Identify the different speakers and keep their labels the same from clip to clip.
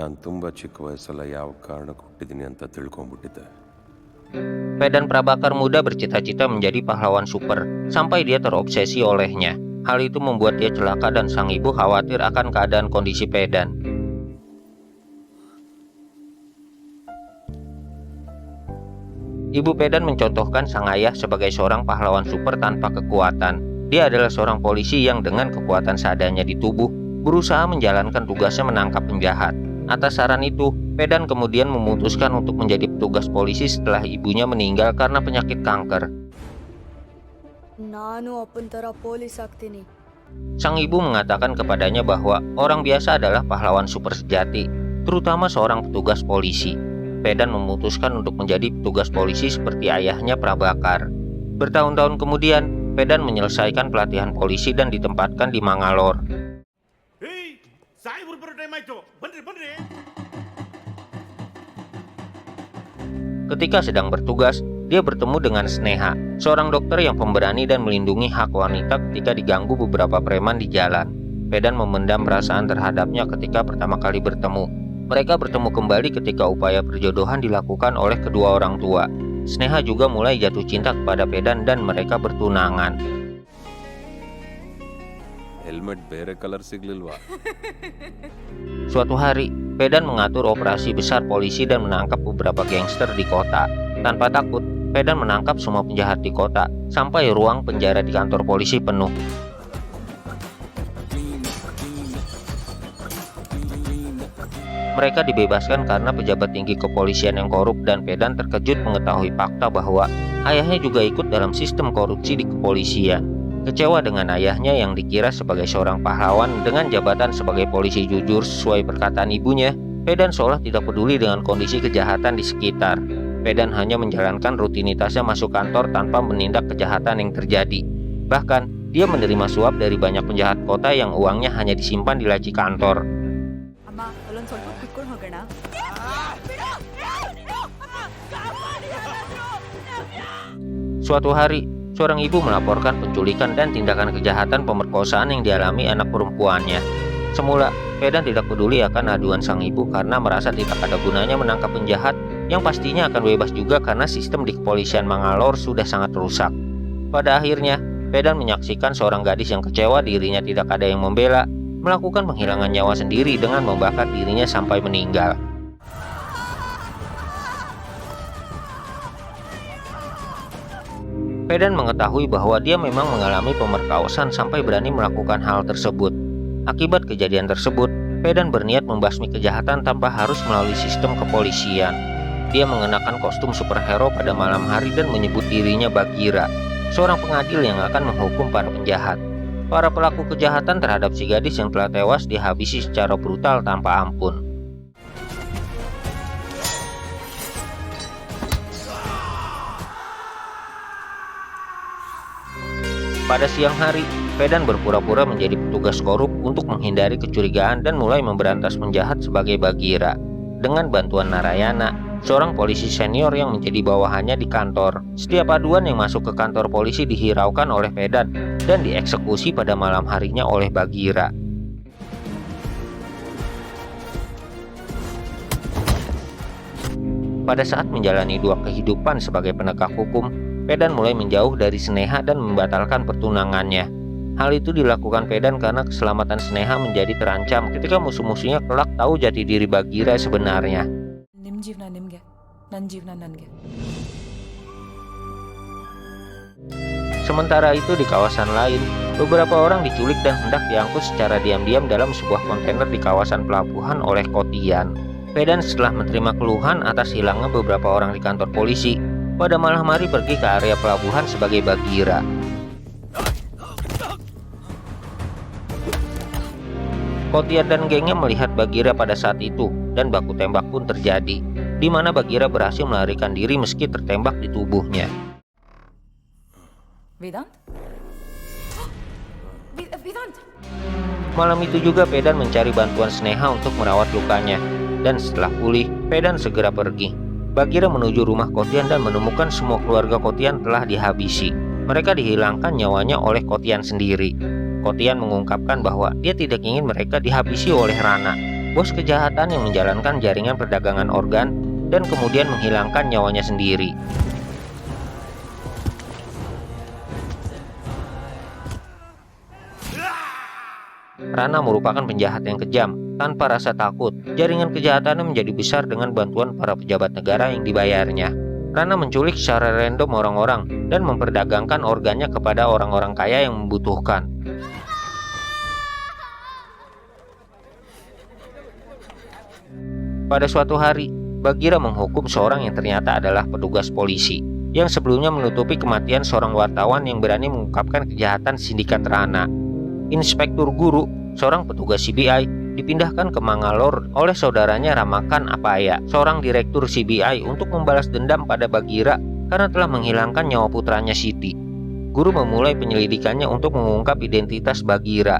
Speaker 1: ನಾನು ತುಂಬ ಚಿಕ್ಕ ವಯಸ್ಸಲ್ಲ ಯಾವ ಕಾರಣಕ್ಕೆ ಹುಟ್ಟಿದ್ದೀನಿ ಅಂತ ತಿಳ್ಕೊಂಡ್ಬಿಟ್ಟಿದ್ದೆ.
Speaker 2: Pedan Prabakar muda bercita-cita menjadi pahlawan super, sampai dia terobsesi olehnya. Hal itu membuat dia celaka dan sang ibu khawatir akan keadaan kondisi Pedan. Ibu Pedan mencontohkan sang ayah sebagai seorang pahlawan super tanpa kekuatan. Dia adalah seorang polisi yang dengan kekuatan seadanya di tubuh, berusaha menjalankan tugasnya menangkap penjahat. Atas saran itu, Pedan kemudian memutuskan untuk menjadi petugas polisi setelah ibunya meninggal karena penyakit kanker.
Speaker 3: ನಾನು ಅಪ್ಪನ ಥರ ಪೊಲೀಸ್ ಆಗ್ತೀನಿ.
Speaker 2: Sang ibu mengatakan kepadanya bahwa orang biasa adalah pahlawan super sejati, terutama seorang petugas polisi. Pedan memutuskan untuk menjadi petugas polisi seperti ayahnya Prabakar. Bertahun-tahun kemudian, Pedan menyelesaikan pelatihan polisi dan ditempatkan di Mangalore. Ketika sedang bertugas, dia bertemu dengan Sneha, seorang dokter yang pemberani dan melindungi hak wanita ketika diganggu beberapa preman di jalan. Pedan memendam perasaan terhadapnya ketika pertama kali bertemu. Mereka bertemu kembali ketika upaya perjodohan dilakukan oleh kedua orang tua. Sneha juga mulai jatuh cinta kepada Pedan dan mereka bertunangan.
Speaker 1: Helmet ಬೇರೆ ಕಲರ್ ಸಿಗ್ಲಿಲ್ವಾ?
Speaker 2: Suatu hari, Pedan mengatur operasi besar polisi dan menangkap beberapa gangster di kota. Tanpa takut, Pedan menangkap semua penjahat di kota, sampai ruang penjara di kantor polisi penuh. Mereka dibebaskan karena pejabat tinggi kepolisian yang korup dan Pedan terkejut mengetahui fakta bahwa ayahnya juga ikut dalam sistem korupsi di kepolisian. Kecewa dengan ayahnya yang dikira sebagai seorang pahlawan dengan jabatan sebagai polisi jujur sesuai perkataan ibunya, Pedan seolah tidak peduli dengan kondisi kejahatan di sekitar. Pedan hanya menjalankan rutinitasnya masuk kantor tanpa menindak kejahatan yang terjadi. Bahkan, dia menerima suap dari banyak penjahat kota yang uangnya hanya disimpan di laci kantor.
Speaker 3: ಅಮ್ಮ ಅಲ್ಲೊಂದು ಸ್ವಲ್ಪ ಕುತ್ಕೊಂಡು ಹೋಗೋಣ.
Speaker 2: Suatu hari, seorang ibu melaporkan penculikan dan tindakan kejahatan pemerkosaan yang dialami anak perempuannya. Semula, Pedan tidak peduli akan aduan sang ibu karena merasa tidak ada gunanya menangkap penjahat yang pastinya akan bebas juga karena sistem di kepolisian Mangalore sudah sangat rusak. Pada akhirnya, Pedan menyaksikan seorang gadis yang kecewa dirinya tidak ada yang membela, melakukan penghilangan nyawa sendiri dengan membakar dirinya sampai meninggal. Pedan mengetahui bahwa dia memang mengalami pemerkosaan sampai berani melakukan hal tersebut. Akibat kejadian tersebut, Pedan berniat membasmi kejahatan tanpa harus melalui sistem kepolisian. Dia mengenakan kostum superhero pada malam hari dan menyebut dirinya Bagheera, seorang pengadil yang akan menghukum para penjahat. Para pelaku kejahatan terhadap si gadis yang telah tewas dihabisi secara brutal tanpa ampun. Pada siang hari, Pedan berpura-pura menjadi petugas korup untuk menghindari kecurigaan dan mulai memberantas penjahat sebagai Bagheera. Dengan bantuan Narayana, seorang polisi senior yang menjadi bawahannya di kantor, setiap aduan yang masuk ke kantor polisi dihiraukan oleh Pedan dan dieksekusi pada malam harinya oleh Bagheera. Pada saat menjalani dua kehidupan sebagai penegak hukum, Pedan mulai menjauh dari Sneha dan membatalkan pertunangannya. Hal itu dilakukan Pedan karena keselamatan Sneha menjadi terancam ketika musuh-musuhnya kelak tahu jati diri Bagheera sebenarnya.
Speaker 3: ನಿಮ್ಮ ಜೀವನ ನಿಮಗೆ, ನನ್ನ ಜೀವನ ನನಗೆ.
Speaker 2: Sementara itu di kawasan lain, beberapa orang diculik dan hendak diangkut secara diam-diam dalam sebuah kontainer di kawasan pelabuhan oleh Kotian. Pedan setelah menerima keluhan atas hilangnya beberapa orang di kantor polisi, pada malam hari pergi ke area pelabuhan sebagai Bagheera. Kotian dan gengnya melihat Bagheera pada saat itu dan baku tembak pun terjadi, di mana Bagheera berhasil melarikan diri meski tertembak di tubuhnya.
Speaker 3: Vedant? Vedant!
Speaker 2: Malam itu juga Pedan mencari bantuan Sneha untuk merawat lukanya, dan setelah pulih, Pedan segera pergi. Bagheera menuju rumah Kotian dan menemukan semua keluarga Kotian telah dihabisi. Mereka dihilangkan nyawanya oleh Kotian sendiri. Kotian mengungkapkan bahwa dia tidak ingin mereka dihabisi oleh Rana. bos kejahatan yang menjalankan jaringan perdagangan organ dan kemudian menghilangkan nyawanya sendiri. Rana merupakan penjahat yang kejam, tanpa rasa takut. Jaringan kejahatannya menjadi besar dengan bantuan para pejabat negara yang dibayarnya. Rana menculik secara random orang-orang dan memperdagangkan organnya kepada orang-orang kaya yang membutuhkan. Pada suatu hari, Bagheera menghukum seorang yang ternyata adalah petugas polisi, yang sebelumnya menutupi kematian seorang wartawan yang berani mengungkapkan kejahatan sindikat Rana. Inspektur Guru, seorang petugas CBI, dipindahkan ke Mangalore oleh saudaranya Ramakan Apaya, seorang direktur CBI, untuk membalas dendam pada Bagheera karena telah menghilangkan nyawa putranya Siti. Guru memulai penyelidikannya untuk mengungkap identitas Bagheera.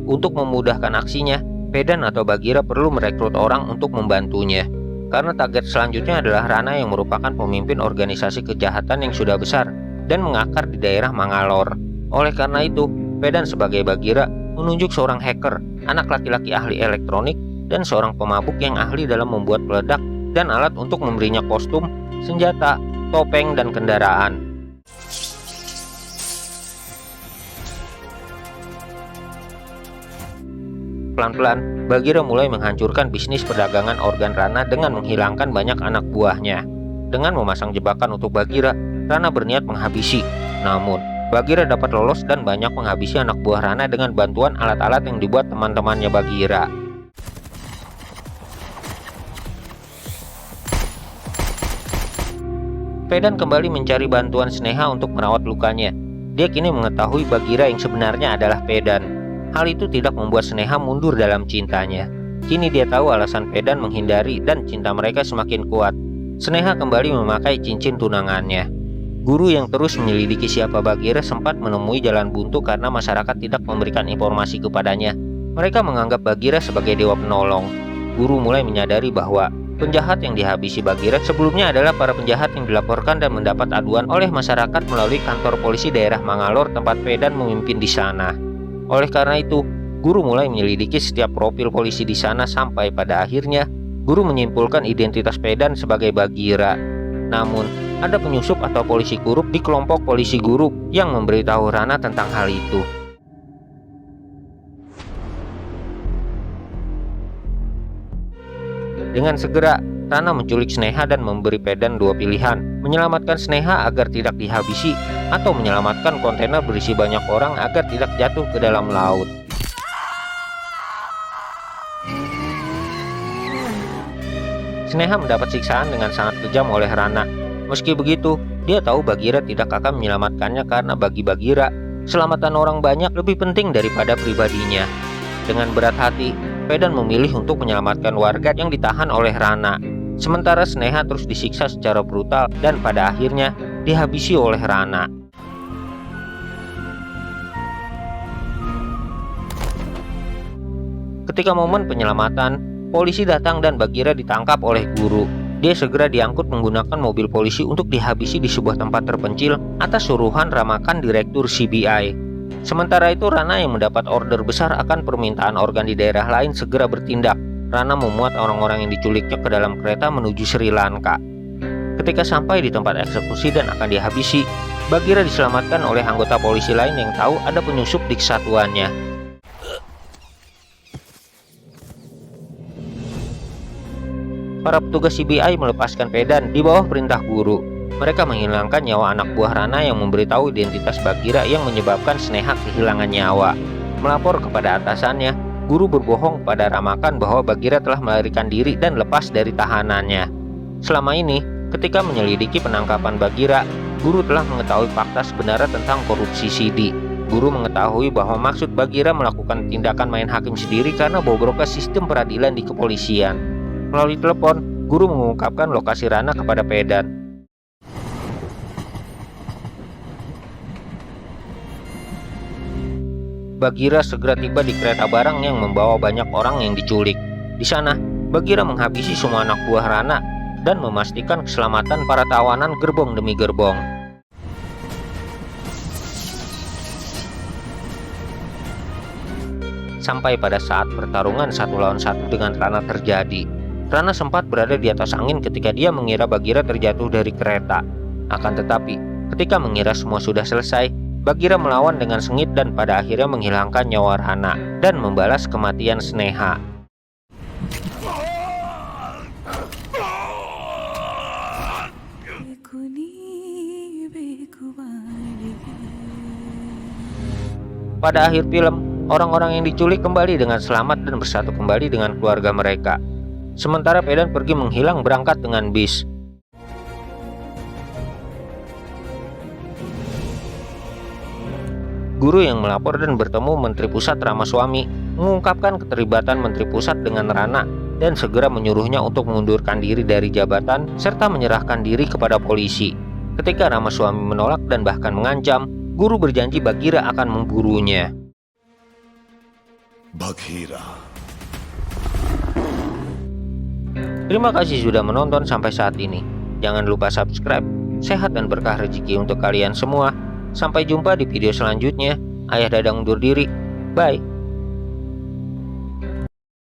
Speaker 2: Untuk memudahkan aksinya, Pedan atau Bagheera perlu merekrut orang untuk membantunya. Karena target selanjutnya adalah Rana yang merupakan pemimpin organisasi kejahatan yang sudah besar dan mengakar di daerah Mangalore. Oleh karena itu, Pedan sebagai Bagheera menunjuk seorang hacker, anak laki-laki ahli elektronik, dan seorang pemabuk yang ahli dalam membuat peledak dan alat untuk memberinya kostum, senjata, topeng, dan kendaraan. Pelan-pelan, Bagheera mulai menghancurkan bisnis perdagangan organ Rana dengan menghilangkan banyak anak buahnya. Dengan memasang jebakan untuk Bagheera, Rana berniat menghabisi. Namun, Bagheera dapat lolos dan banyak menghabisi anak buah Rana dengan bantuan alat-alat yang dibuat teman-temannya Bagheera. Pedan kembali mencari bantuan Sneha untuk merawat lukanya. Dia kini mengetahui Bagheera yang sebenarnya adalah Pedan. Hal itu tidak membuat Sneha mundur dalam cintanya. Kini dia tahu alasan Pedan menghindari dan cinta mereka semakin kuat. Sneha kembali memakai cincin tunangannya. Guru yang terus menyelidiki siapa Bagheera sempat menemui jalan buntu karena masyarakat tidak memberikan informasi kepadanya. Mereka menganggap Bagheera sebagai dewa penolong. Guru mulai menyadari bahwa penjahat yang dihabisi Bagheera sebelumnya adalah para penjahat yang dilaporkan dan mendapat aduan oleh masyarakat melalui kantor polisi daerah Mangalore tempat Pedan memimpin di sana. Oleh karena itu, Guru mulai menyelidiki setiap profil polisi di sana sampai pada akhirnya Guru menyimpulkan identitas Pedan sebagai Bagheera. Namun, ada penyusup atau polisi korup di kelompok polisi Guru yang memberitahu Rana tentang hal itu. Dengan segera, Rana menculik Sneha dan memberi Pedan dua pilihan, menyelamatkan Sneha agar tidak dihabisi atau menyelamatkan kontainer berisi banyak orang agar tidak jatuh ke dalam laut. Sneha mendapat siksaan dengan sangat kejam oleh Rana. Meski begitu, dia tahu Bagheera tidak akan menyelamatkannya karena bagi Bagheera, keselamatan orang banyak lebih penting daripada pribadinya. Dengan berat hati, Pedan memilih untuk menyelamatkan warga yang ditahan oleh Rana. Sementara Sneha terus disiksa secara brutal dan pada akhirnya dihabisi oleh Rana. Ketika momen penyelamatan, polisi datang dan Bagheera ditangkap oleh Guru. Dia segera diangkut menggunakan mobil polisi untuk dihabisi di sebuah tempat terpencil atas suruhan Ramakan direktur CBI. Sementara itu Rana yang mendapat order besar akan permintaan organ di daerah lain segera bertindak. Rana memuat orang-orang yang diculiknya ke dalam kereta menuju Sri Lanka. Ketika sampai di tempat eksekusi dan akan dihabisi, Bagheera diselamatkan oleh anggota polisi lain yang tahu ada penyusup di kesatuannya. Para petugas CBI melepaskan Pedan di bawah perintah Guru. Mereka menghilangkan nyawa anak buah Rana yang memberitahu identitas Bagheera yang menyebabkan Sneha kehilangan nyawa. Melapor kepada atasannya, Guru berbohong pada Ramakan bahwa Bagheera telah melarikan diri dan lepas dari tahanannya. Selama ini, ketika menyelidiki penangkapan Bagheera, Guru telah mengetahui fakta sebenarnya tentang korupsi CD. Guru mengetahui bahwa maksud Bagheera melakukan tindakan main hakim sendiri karena bobroknya sistem peradilan di kepolisian. Melalui telepon, Guru mengungkapkan lokasi Rana kepada Pedan. Bagheera segera tiba di kereta barang yang membawa banyak orang yang diculik. Di sana, Bagheera menghabisi semua anak buah Rana dan memastikan keselamatan para tawanan gerbong demi gerbong. sampai pada saat pertarungan 1 lawan 1 dengan Rana terjadi. Rana sempat berada di atas angin ketika dia mengira Bagheera terjatuh dari kereta. Akan tetapi, ketika mengira semua sudah selesai, Bagheera melawan dengan sengit dan pada akhirnya menghilangkan nyawa Rana dan membalas kematian Sneha. Pada akhir film, orang-orang yang diculik kembali dengan selamat dan bersatu kembali dengan keluarga mereka. Sementara Pedan pergi menghilang berangkat dengan bis. Guru yang melapor dan bertemu Menteri Pusat Ramaswamy mengungkapkan keterlibatan Menteri Pusat dengan Rana dan segera menyuruhnya untuk mengundurkan diri dari jabatan serta menyerahkan diri kepada polisi. Ketika Ramaswamy menolak dan bahkan mengancam, guru berjanji Bagheera akan memburunya.
Speaker 4: Bagheera.
Speaker 2: Terima kasih sudah menonton sampai saat ini. Jangan lupa subscribe. Sehat dan berkah rezeki untuk kalian semua. Sampai jumpa di video selanjutnya. Ayah Dadang undur diri. Bye.